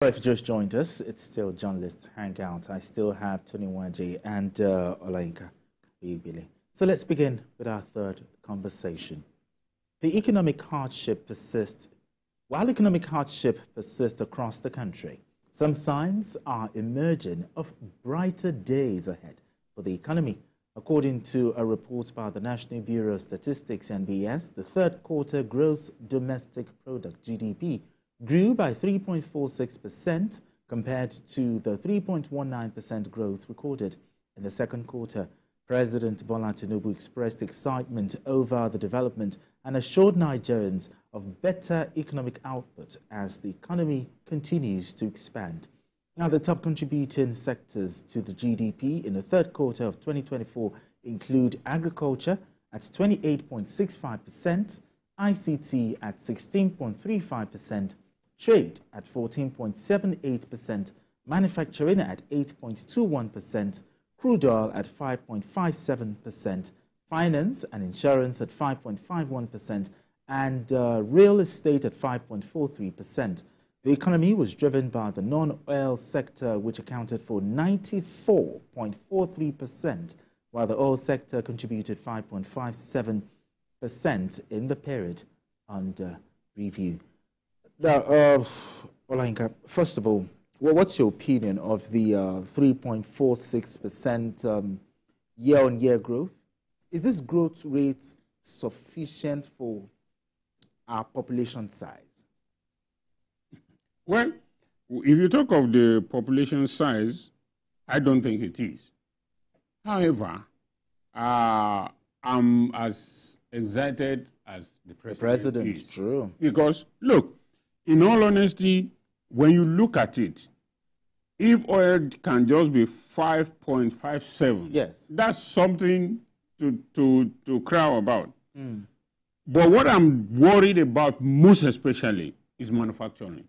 If you just joined us, it's still Journalist Hangout. I still have Tony Waji and Olayinka Ibili. So let's begin with our third conversation. The economic hardship persists. While economic hardship persists across the country, some signs are emerging of brighter days ahead for the economy. According to a report by the National Bureau of Statistics, NBS, the third quarter gross domestic product, GDP, grew by 3.46% compared to the 3.19% growth recorded in the second quarter. President Bola Tinubu expressed excitement over the development and assured Nigerians of better economic output as the economy continues to expand. Now, the top contributing sectors to the GDP in the third quarter of 2024 include agriculture at 28.65%, ICT at 16.35%, trade at 14.78%, manufacturing at 8.21%, crude oil at 5.57%, finance and insurance at 5.51%, and real estate at 5.43%. The economy was driven by the non-oil sector, which accounted for 94.43%, while the oil sector contributed 5.57% in the period under review. Now, Olayinka, first of all, what's your opinion of the 3.46% year-on-year growth? Is this growth rate sufficient for our population size? Well, if you talk of the population size, I don't think it is. However, I'm as excited as the president is. True. Because, look, in all honesty, when you look at it, if oil can just be 5.57, yes, that's something to cry about. But what I'm worried about most especially is manufacturing.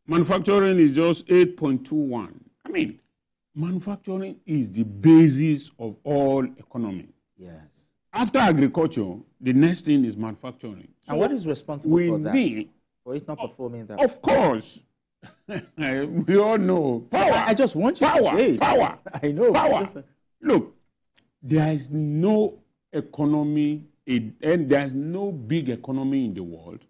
Manufacturing is just 8.21. I mean, manufacturing is the basis of all economy. Yes. After agriculture, the next thing is manufacturing. So and what is responsible for that? For it not performing that? Of course. We all know. Power. I just want you to say it. Power. I know. Power. Look, there is no economy, and there is no big economy in the world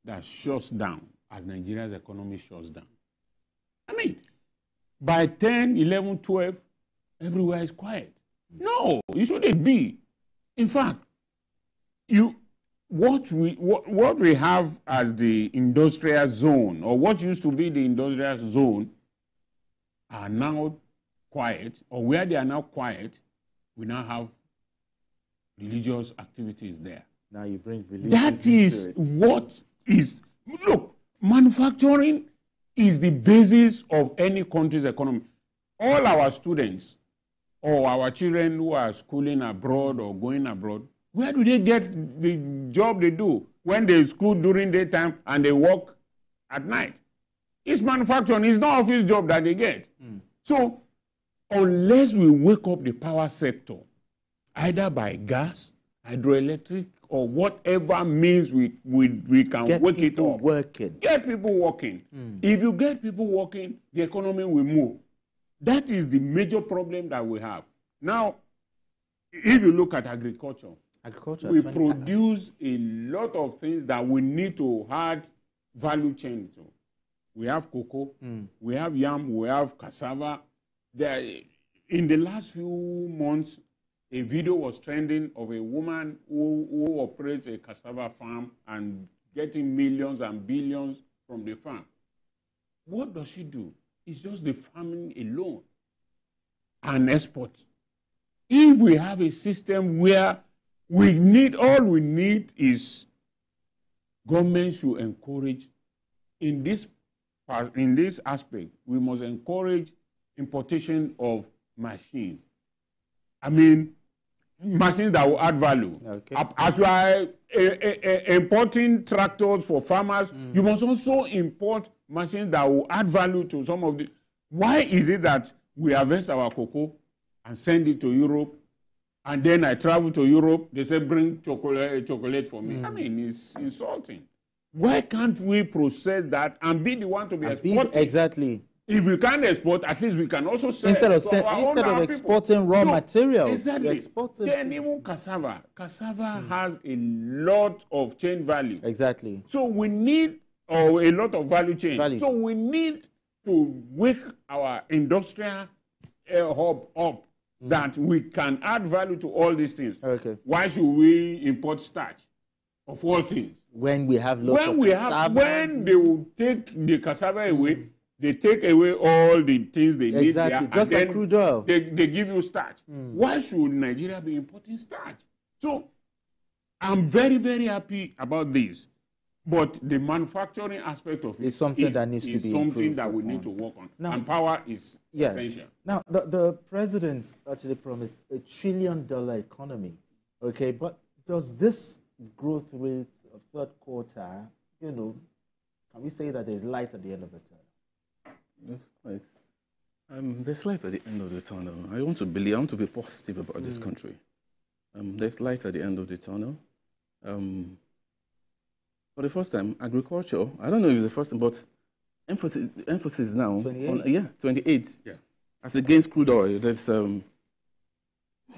that shuts down as Nigeria's economy shuts down. I mean, by 10, 11, 12, everywhere is quiet. No, it shouldn't be. In fact, what we have as the industrial zone, or what used to be the industrial zone, are now quiet, or where they are now quiet, we now have religious activities there. Now you bring religion. That is what is. Look, manufacturing is the basis of any country's economy. All our students or our children who are schooling abroad or going abroad, where do they get the job they do when they school during daytime and they work at night? It's manufacturing. It's not office job that they get. So unless we wake up the power sector, either by gas, hydroelectric, or whatever means we can wake it up. Get people working. If you get people working, the economy will move. That is the major problem that we have. Now, if you look at agriculture, we produce a lot of things that we need to add value chain to. We have cocoa, we have yam, we have cassava. In the last few months, a video was trending of a woman who operates a cassava farm and getting millions and billions from the farm. What does she do? It's just the farming alone and export. If we have a system where all we need is government to encourage in this aspect, we must encourage importation of machines. I mean, machines that will add value. Okay. As you are importing tractors for farmers, you must also import machines that will add value to some of the. Why is it that we harvest our cocoa and send it to Europe, and then I travel to Europe, they say bring chocolate for me? I mean, it's insulting. Why can't we process that and be the one to be exporting? Exactly. If we can't export, at least we can also sell. Instead of exporting raw materials, exactly. exporting. Then even cassava has a lot of chain value. Exactly. So we need, or a lot of value chain. So we need to wake our industrial hub up that we can add value to all these things. Okay. Why should we import starch of all things? When we have lots of cassava. When they will take the cassava away, they take away all the things they need there. Just like crude oil. They give you starch. Why should Nigeria be importing starch? So I'm very, very happy about this. But the manufacturing aspect of it is something that needs to be something that we need to work on. Now, and power is essential. Now, the president actually promised $1 trillion economy. Okay, but does this growth rate of third quarter, can we say that there's light at the end of the tunnel? Right. There's light at the end of the tunnel. I want to be positive about this country. There's light at the end of the tunnel. For the first time, agriculture, I don't know if it's the first time, but emphasis now 28? 28. Yeah. As against crude oil. There's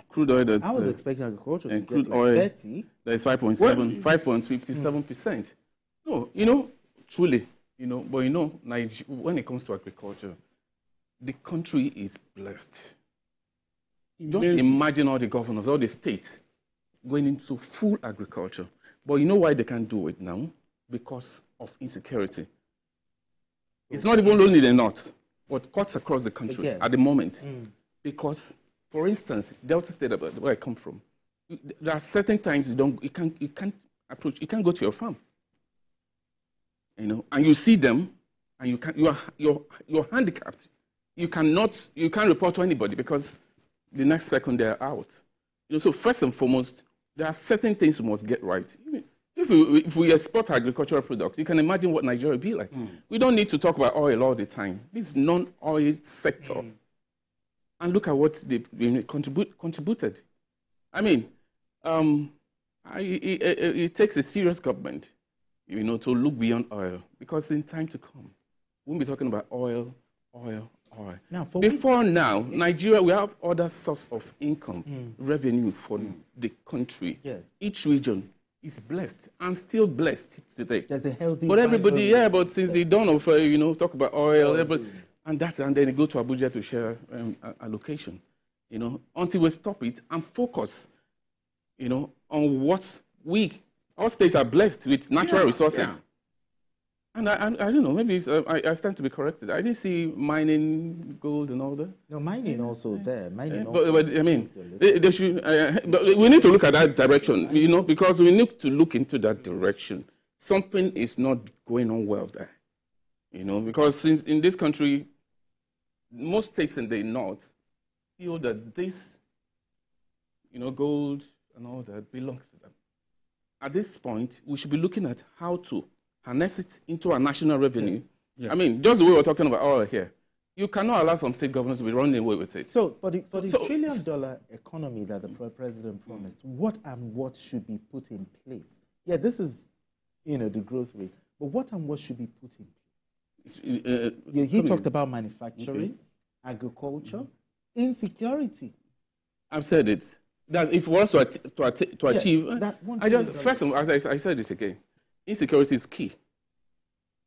crude oil that's... I was expecting agriculture to crude get like oil, 30. There's 5.57%. No, truly, but when it comes to agriculture, the country is blessed. Just imagine all the governors, all the states going into full agriculture. But you know why they can't do it now? Because of insecurity. It's not even only the north, but cuts across the country at the moment. Because, for instance, Delta State, where I come from, there are certain times you can't go to your farm. And you see them, and you're handicapped. You can't report to anybody because the next second they're out. So first and foremost, there are certain things we must get right. If we export agricultural products, you can imagine what Nigeria will be like. We don't need to talk about oil all the time. This is non-oil sector. And look at what they contributed. I mean, it takes a serious government, to look beyond oil. Because in time to come, we'll be talking about oil. Now, now, Nigeria, we have other source of income, revenue for the country. Yes. Each region is blessed and still blessed today. There's a healthy... But everybody, but since the dawn of, talk about oil, and then they go to Abuja to share allocation, until we stop it and focus, on what our states are blessed with natural resources. Yeah. And I don't know, maybe I stand to be corrected. I didn't see mining, gold, and all that. No, mining also there. But I mean, they should. But we need to look at that direction, because we need to look into that direction. Something is not going on well there, because since in this country, most states in the north feel that this, gold and all that belongs to them. At this point, we should be looking at how to harness it into our national revenue. Yes. Yes. I mean, just the way we're talking about oil here, you cannot allow some state governments to be running away with it. So, for the $1 trillion economy that the president promised, what should be put in place? Yeah, this is, the growth rate. But what should be put in place? He talked about manufacturing, agriculture, insecurity. I've said it. That if we want to achieve, first of all, as I said it again, insecurity is key.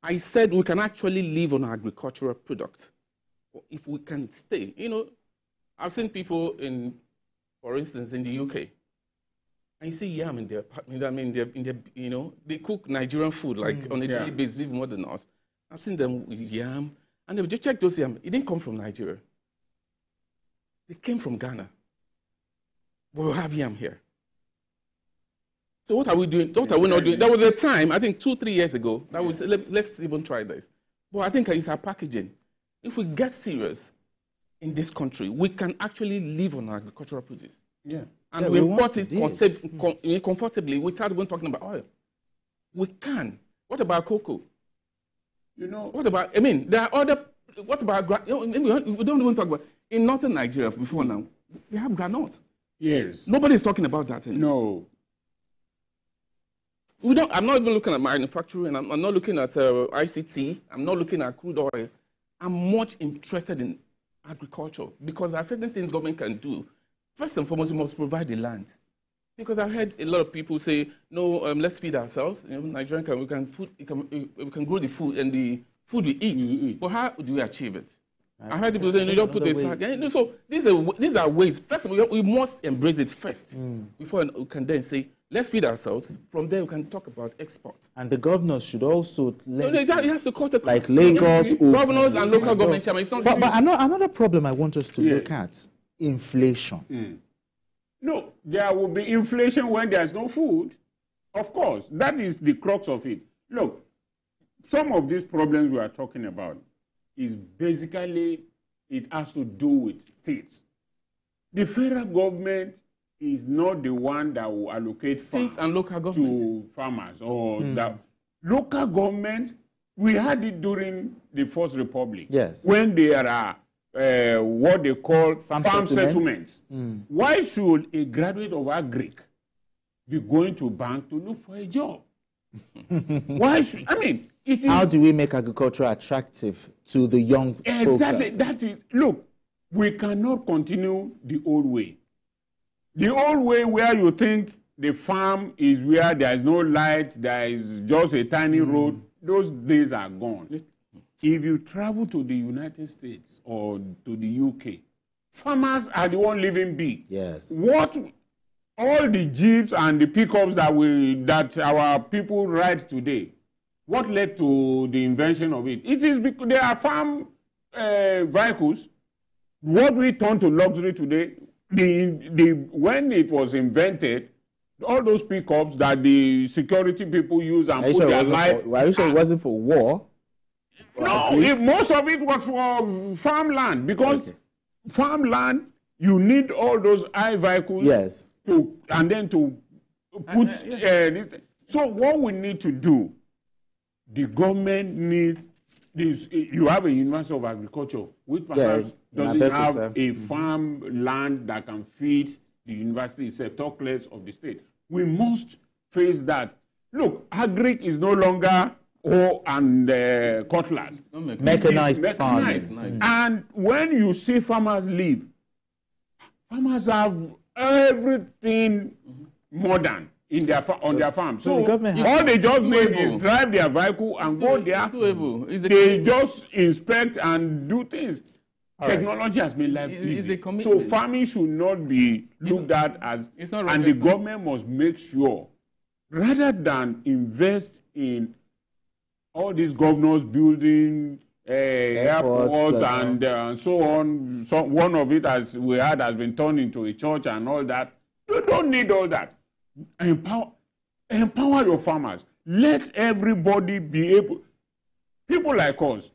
I said we can actually live on agricultural products if we can stay. I've seen people for instance, in the UK, and you see yam in their apartment. I mean, they cook Nigerian food like on a daily basis, even more than us. I've seen them with yam, and they just check those yam. It didn't come from Nigeria. It came from Ghana. But we have yam here. So what are we doing? What are we not doing? There was a time, I think 2-3 years ago, that we said, let's even try this. But I think it's our packaging. If we get serious in this country, we can actually live on agricultural produce. Yeah. And we import it comfortably without even talking about oil. We can. What about cocoa? What about, there are other, what about, we don't even talk about, in northern Nigeria before now, we have granite. Yes. Nobody's talking about that anymore. No. I'm not even looking at manufacturing. I'm not looking at ICT. I'm not looking at crude oil. I'm much interested in agriculture because there are certain things government can do. First and foremost, you must provide the land. Because I've heard a lot of people say, no, let's feed ourselves. You know, Nigerian we can grow the food and the food we eat. But how do we achieve it? I heard people say, you don't put a sack. So these are ways. First, we must embrace it first before we can then say, let's feed ourselves. From there, we can talk about export. And the governors should also it has to cut across. like Lagos, governors and local government chairmen. But another problem I want us to look at, inflation. No, there will be inflation when there's no food. Of course, that is the crux of it. Look, some of these problems we are talking about is basically, it has to do with states. The federal government is not the one that will allocate states and local government to farmers. Or the local government, we had it during the First Republic. Yes. When there are what they call farm settlements. Why should a graduate of agric be going to bank to look for a job? Why should, I mean, it is... How do we make agriculture attractive to the young folks? Exactly, that is, look, we cannot continue the old way. The old way where you think the farm is where there is no light, there is just a tiny road, those days are gone. If you travel to the United States or to the UK, farmers are the one living big. Yes. What all the jeeps and the pickups that our people ride today, what led to the invention of it? It is because they are farm vehicles. What we turn to luxury today, when it was invented, all those pickups that the security people use and put their light. Are you sure it wasn't for war? No, most of it was for farmland because farmland, you need all those high vehicles. Yes. And then to put this. So what we need to do, the government needs this. You have a University of Agriculture, which perhaps doesn't have a farm land that can feed the university itself, talk less of the state. We must face that. Look, agric is no longer cutlass. Mechanized farming. And when you see farmers leave, farmers have everything modern in on their farm. So all they just need is drive their vehicle and go there. They just inspect and do things. Technology has made life easy. So farming should not be looked at as, and the government must make sure, rather than invest in all these governors building airports and so on. So one of it, as we had, has been turned into a church and all that. You don't need all that. Empower your farmers. Let everybody be able. People like us,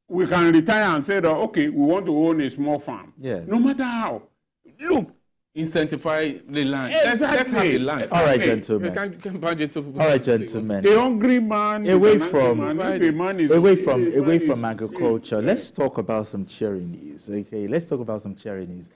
we can retire and say that, okay, we want to own a small farm. Yes. No matter how. Look. Incentivize the land. Exactly. Let's have the land. All right, gentlemen. All right, gentlemen. A hungry man away from agriculture. Let's talk about some cheery news. Okay, let's talk about some cheery news.